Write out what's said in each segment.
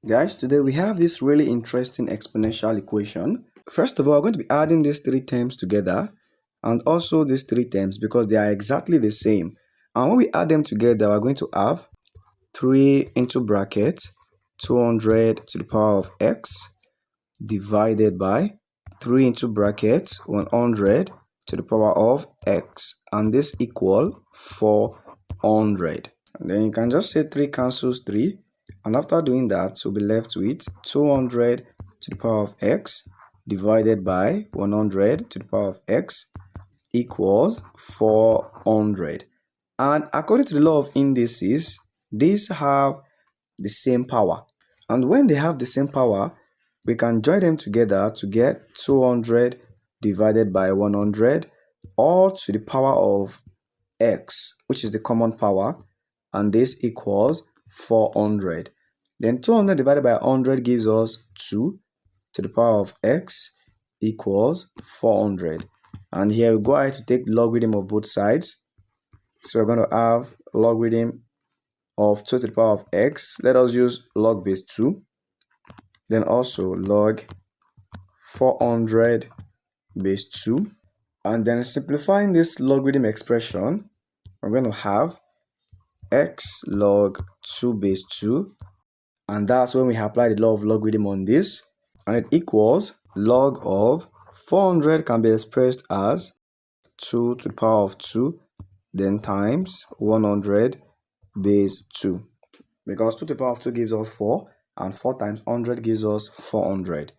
Guys, today we have this really interesting exponential equation. First of all, we're going to be adding these three terms together and also these three terms because they are exactly the same. And when we add them together, we're going to have 3 into bracket 200 to the power of x divided by 3 into bracket 100 to the power of x, and this equal 400. And then you can just say 3 cancels 3, and after doing that we'll be left with 200 to the power of x divided by 100 to the power of x equals 400. And according to the law of indices, these have the same power, and when they have the same power, we can join them together to get 200 divided by 100 all to the power of x, which is the common power, and this equals 400. Then 200 divided by 100 gives us 2 to the power of x equals 400. And here we go ahead to take logarithm of both sides. So we're going to have logarithm of 2 to the power of x. Let us use log base 2. Then also log 400 base 2. And then simplifying this logarithm expression, we're going to have x log 2 base 2. And that's when we apply the law of logarithm on this. And it equals log of 400 can be expressed as 2 to the power of 2, then times 100 base 2. Because 2 to the power of 2 gives us 4, and 4 times 100 gives us 400.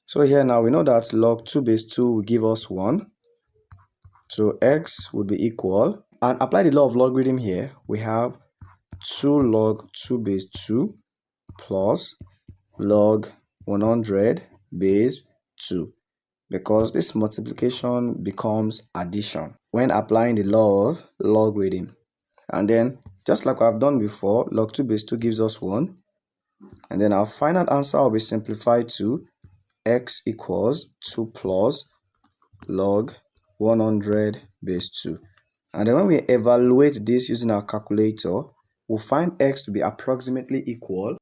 So here now we know that log 2 base 2 will give us 1. So x would be equal, and apply the law of logarithm here, we have 2 log 2 base 2 plus log 100 base 2, because this multiplication becomes addition when applying the law of logarithm. And then just like I've done before, log 2 base 2 gives us 1, and then our final answer will be simplified to x equals 2 plus log 100 base 2. And then when we evaluate this using our calculator, we'll find x to be approximately equal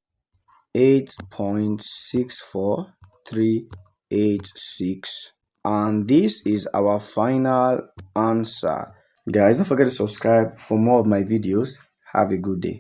8.64386, and this is our final answer. Guys, don't forget to subscribe for more of my videos. Have a good day.